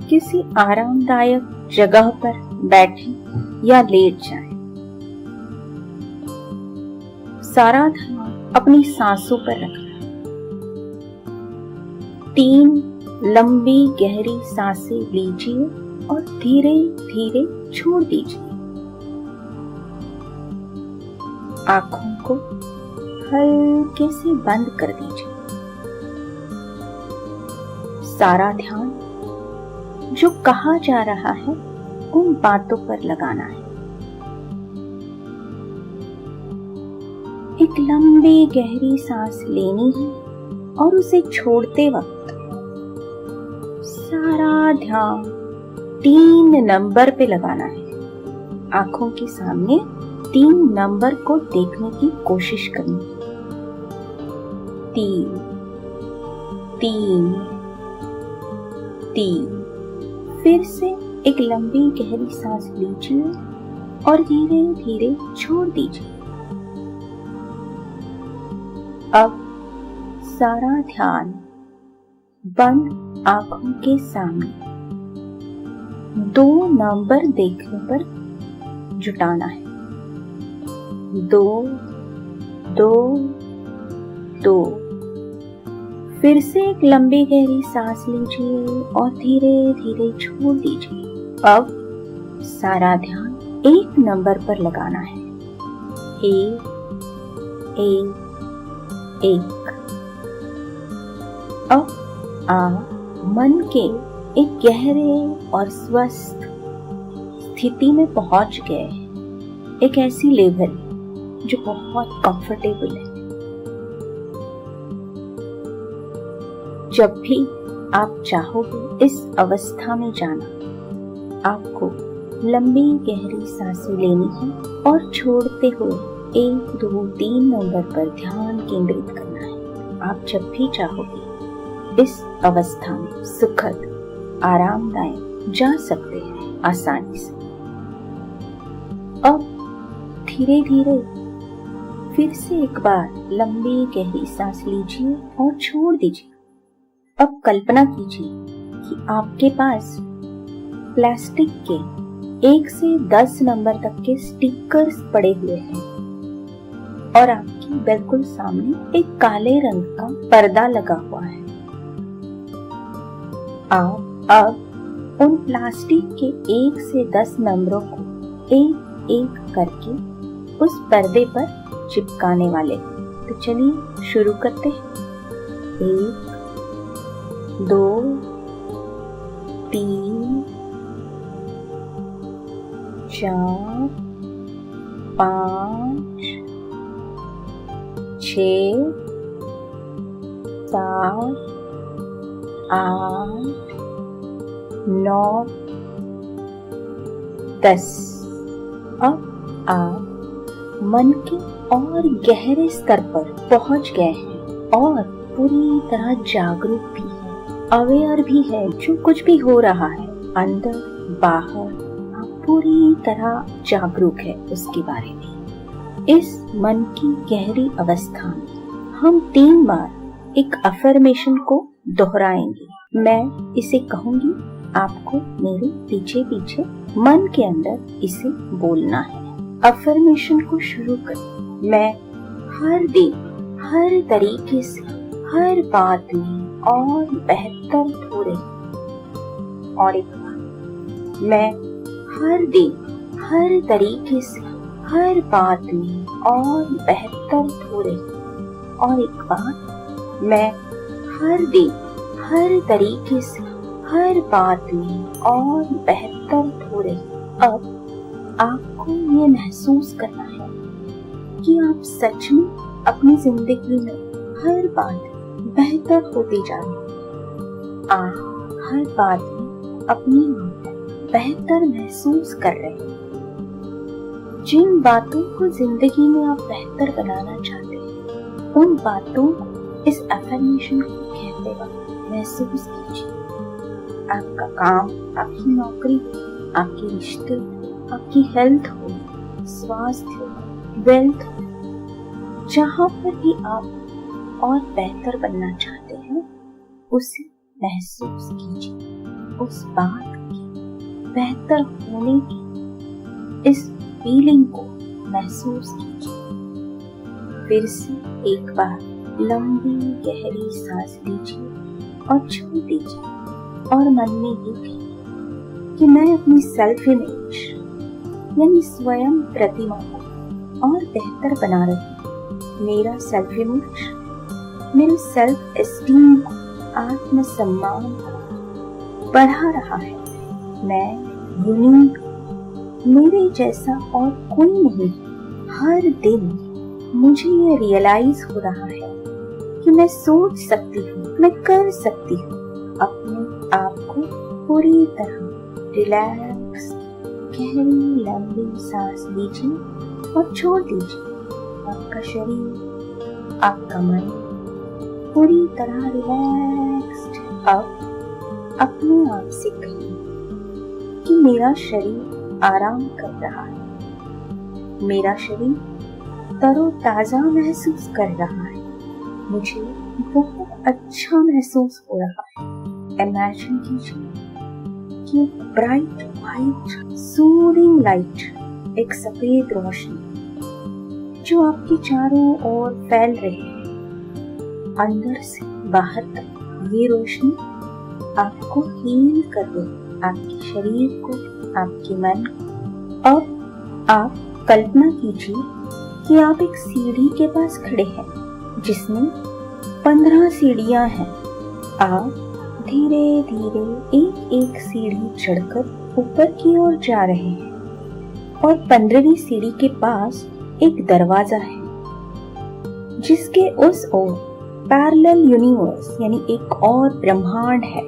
किसी आरामदायक जगह पर बैठें या लेट जाएं। सारा ध्यान अपनी सांसों पर रखना है। 3 लंबी गहरी सांसें लीजिए और धीरे धीरे छोड़ दीजिए। आंखों को हल्के से बंद कर दीजिए। सारा ध्यान जो कहा जा रहा है उन बातों पर लगाना है। एक लंबी गहरी सांस लेनी है और उसे छोड़ते वक्त सारा ध्यान 3 नंबर पे लगाना है। आंखों के सामने 3 नंबर को देखने की कोशिश करनी है। 3 3 3। फिर से एक लंबी गहरी सांस लीजिए और धीरे धीरे छोड़ दीजिए। अब सारा ध्यान बंद आंखों के सामने 2 नंबर देखने पर जुटाना है। 2 2 2। फिर से एक लंबी गहरी सांस लीजिए और धीरे धीरे छोड़ दीजिए। अब सारा ध्यान 1 नंबर पर लगाना है। 1 1 1। अब आप मन के एक गहरे और स्वस्थ स्थिति में पहुंच गए हैं। एक ऐसी लेवल जो बहुत कंफर्टेबल है। जब भी आप चाहोगे इस अवस्था में जाना, आपको लंबी गहरी सांसें लेनी है और छोड़ते हुए 1 2 3 नंबर पर ध्यान केंद्रित करना है। आप जब भी चाहोगे इस अवस्था में सुखद आरामदायक जा सकते हैं आसानी से। अब धीरे धीरे फिर से एक बार लंबी गहरी सांस लीजिए और छोड़ दीजिए। अब कल्पना कीजिए कि आपके पास प्लास्टिक के 1 से 10 नंबर तक के स्टिकर्स पड़े हुए हैं और आपके बिल्कुल सामने एक काले रंग का पर्दा लगा हुआ है। आप अब उन प्लास्टिक के 1 से 10 नंबरों को एक एक करके उस पर्दे पर चिपकाने वाले हैं। तो चलिए शुरू करते हैं। 1 2 3 4 5 6 7 8 9 10। अब आप मन के और गहरे स्तर पर पहुंच गए हैं और पूरी तरह जागरूक भी है, अवेयर भी है। जो कुछ भी हो रहा है अंदर बाहर, आप पूरी तरह जागरूक है उसके बारे में। इस मन की गहरी अवस्था में हम 3 बार एक अफर्मेशन को दोहराएंगे। मैं इसे कहूंगी, आपको मेरे पीछे पीछे मन के अंदर इसे बोलना है। अफर्मेशन को शुरू कर। मैं हर दिन हर तरीके से हर बात में और बेहतर हो रही। और एक बात, मैं हर दिन हर तरीके से हर बात में और बेहतर हो रही। और एक बात, मैं हर दिन हर तरीके से हर बात में और बेहतर हो रही। अब आपको ये महसूस करना है कि आप सच में अपनी जिंदगी में हर बात बेहतर होती जा रही है। आप हर बात में अपनी बेहतर महसूस कर रहे हैं। जिन बातों को जिंदगी में आप बेहतर बनाना चाहते हैं, उन बातों को इस अफर्मेशन को कहते वक्त महसूस कीजिए। आपका काम, आपकी नौकरी, आपके रिश्ते, आपकी हेल्थ हो, स्वास्थ्य हो, वेल्थ हो, जहाँ पर भी आप और बेहतर बनना चाहते हैं, उसे महसूस कीजिए। उस बात की बेहतर होने की इस फीलिंग को महसूस कीजिए। फिर से एक बार लंबी गहरी सांस लीजिए और छोड़ दीजिए और मन में ये कहिए कि मैं अपनी सेल्फ इमेज यानी स्वयं प्रतिमा को और बेहतर बना रही हूँ। मेरा सेल्फ इमेज मेरे सेल्फ एस्टीम को, आत्मसम्मान को बढ़ा रहा है। मैं यूनिक, मेरे जैसा और कोई नहीं। हर दिन मुझे ये रियलाइज हो रहा है कि मैं सोच सकती हूँ, मैं कर सकती हूँ। अपने आप को पूरी तरह रिलैक्स, गहरी लंबी सांस लीजिए और छोड़ दीजिए। आपका शरीर, आपका मन पूरी तरह रिलैक्स्ड। अब अपने आप से कहिए कि मेरा शरीर आराम कर रहा है, मेरा शरीर तरोताजा महसूस कर रहा है, मुझे बहुत अच्छा महसूस हो रहा है। इमेजिन कीजिए कि ब्राइट व्हाइट सूदिंग लाइट, एक सफेद रोशनी जो आपके चारों ओर फैल रही है, अंदर से बाहर तक। ये रोशनी आपको हील कर दे, आपके शरीर को, आपके मन को। अब आप कल्पना कीजिए कि आप एक सीढ़ी के पास खड़े हैं जिसमें 15 सीढ़ियां हैं। आप धीरे धीरे एक एक सीढ़ी चढ़कर ऊपर की ओर जा रहे हैं और 15वीं सीढ़ी के पास एक दरवाजा है जिसके उस ओर पैरेलल यूनिवर्स यानी एक और ब्रह्मांड है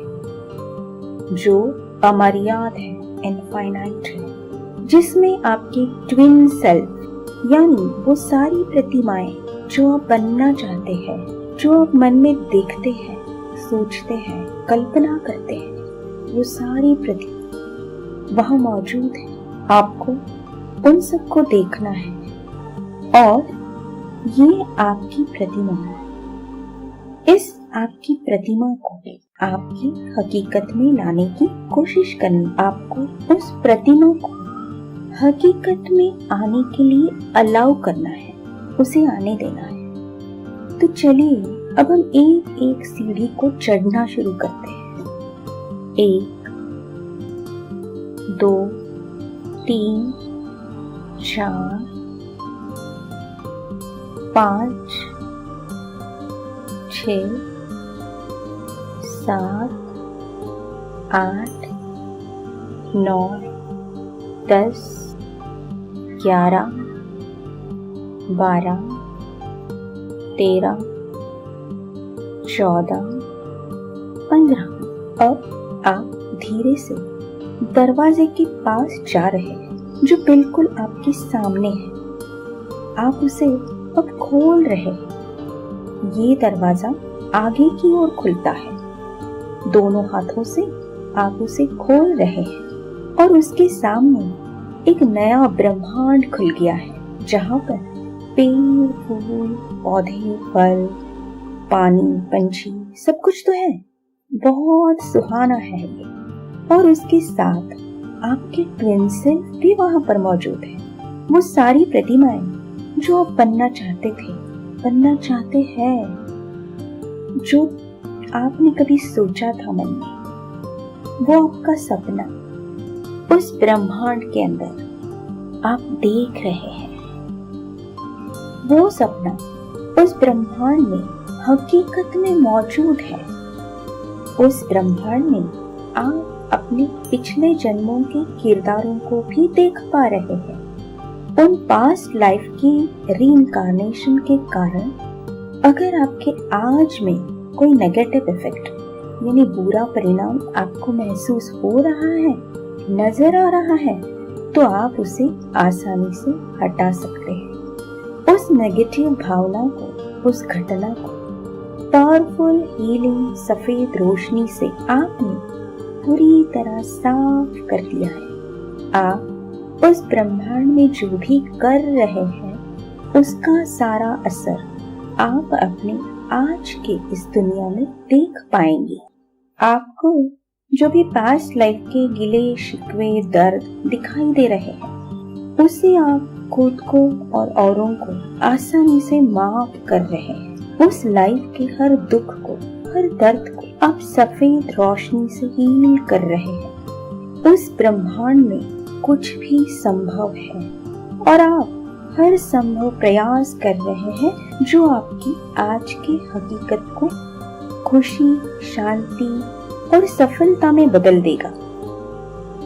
जो अमर्याद है, इनफाइनाइट है, जिसमें आपके ट्विन सेल्फ यानी वो सारी प्रतिमाएं जो आप बनना चाहते हैं, जो आप मन में देखते हैं, सोचते हैं, कल्पना करते हैं, वो सारी प्रतिमा वहां मौजूद है। आपको उन सबको देखना है और ये आपकी प्रतिमा है। इस आपकी प्रतिमा को आपकी हकीकत में लाने की कोशिश करनी। आपको उस प्रतिमा को हकीकत में आने के लिए अलाउ करना है, उसे आने देना है। तो चलिए अब हम एक एक सीढ़ी को चढ़ना शुरू करते हैं। 1, 2, 3, 4, 5, 6, 7, 8, 9, 10, 11, 12, 13, 14, 15। अब आप धीरे से दरवाजे के पास जा रहे हैं जो बिल्कुल आपके सामने है। आप उसे अब खोल रहे हैं। ये दरवाजा आगे की ओर खुलता है। दोनों हाथों से आप उसे खोल रहे हैं और उसके सामने एक नया ब्रह्मांड खुल गया है जहाँ पर पेड़, फूल, पौधे, फल, पानी, पंछी सब कुछ तो है। बहुत सुहाना है ये। और उसके साथ आपके ट्विन सेल्फ भी वहां पर मौजूद है। वो सारी प्रतिमाएं जो आप बनना चाहते थे, बनना चाहते हैं, जो आपने कभी सोचा था मन में, वो आपका सपना उस ब्रह्मांड के अंदर आप देख रहे हैं। वो सपना उस ब्रह्मांड में हकीकत में मौजूद है। उस ब्रह्मांड में आप अपने पिछले जन्मों के किरदारों को भी देख पा रहे हैं। उन पास्ट लाइफ की रीइंकार्नेशन के कारण अगर आपके आज में कोई नेगेटिव इफेक्ट यानी बुरा परिणाम आपको महसूस हो रहा है, नजर आ रहा है, तो आप उसे आसानी से हटा सकते हैं। उस नेगेटिव भावना को, उस घटना को पावरफुल हीलिंग सफेद रोशनी से आपने पूरी तरह साफ कर दिया है। आप उस ब्रह्मांड में जो भी कर रहे हैं उसका सारा असर आप अपने आज के इस दुनिया में देख पाएंगे। आपको जो भी पास्ट लाइफ के गिले शिकवे दर्द दिखाई दे रहे हैं, उसे आप खुद को और औरों को आसानी से माफ कर रहे हैं। उस लाइफ के हर दुख को, हर दर्द को आप सफेद रोशनी से हील कर रहे हैं। उस ब्रह्मांड में कुछ भी संभव है और आप हर संभव प्रयास कर रहे हैं जो आपकी आज की हकीकत को खुशी, शांति और सफलता में बदल देगा।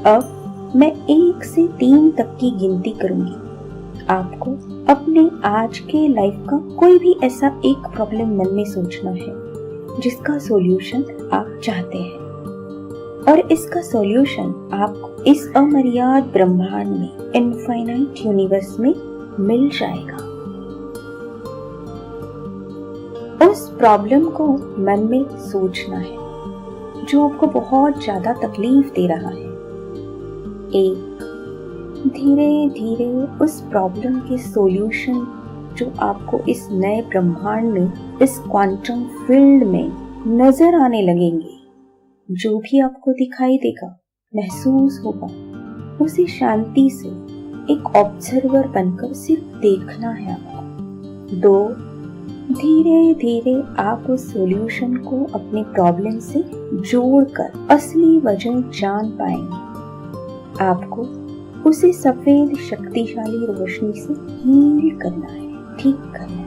अब मैं 1 से 3 तक की गिनती करूंगी। आपको अपने आज के लाइफ का कोई भी ऐसा एक प्रॉब्लम मन में सोचना है जिसका सॉल्यूशन आप चाहते हैं, और इसका सॉल्यूशन आपको इस अमर्याद ब्रह्मांड में, इनफाइनाइट यूनिवर्स में मिल जाएगा। उस प्रॉब्लम को मन में सोचना है जो आपको बहुत ज्यादा तकलीफ दे रहा है। धीरे धीरे उस प्रॉब्लम के सॉल्यूशन जो आपको इस नए ब्रह्मांड में, इस क्वांटम फील्ड में नजर आने लगेंगे, जो भी आपको दिखाई देगा, महसूस होगा, उसे शांति से एक ऑब्जर्वर बनकर सिर्फ देखना है आपको। 2, धीरे धीरे आप उस सॉल्यूशन को अपने प्रॉब्लम से जोड़कर असली वजह जान पाएंगे। आपको उसे सफेद शक्तिशाली रोशनी से हील करना है, ठीक करना है।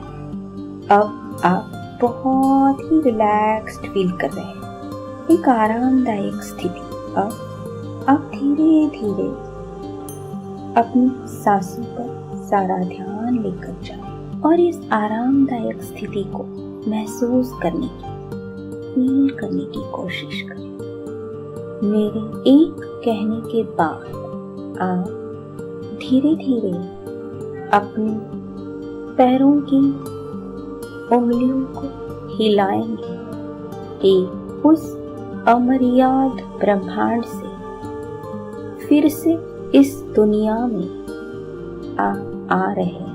अब आप बहुत ही रिलैक्स्ड फील कर रहे हैं, एक आरामदायक स्थिति। अब आप धीरे धीरे अपनी सांसों पर सारा ध्यान लेकर जाएं और इस आरामदायक स्थिति को महसूस करने की, फील करने की कोशिश करें। मेरे एक कहने के बाद आप धीरे धीरे अपने पैरों की उंगलियों को हिलाएंगे। एक उस अमर्याद ब्रह्मांड से फिर से इस दुनिया में आ रहे हैं।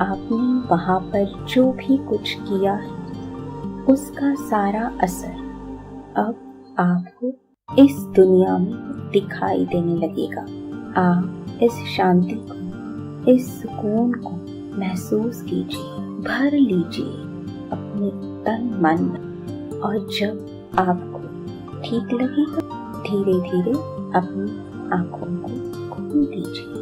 आपने वहां पर जो भी कुछ किया है, उसका सारा असर अब आपको इस दुनिया में दिखाई देने लगेगा। आप इस शांति को, इस सुकून को महसूस कीजिए, भर लीजिए अपने तन मन में, और जब आपको ठीक लगेगा, धीरे धीरे अपनी आंखों को खोल दीजिए।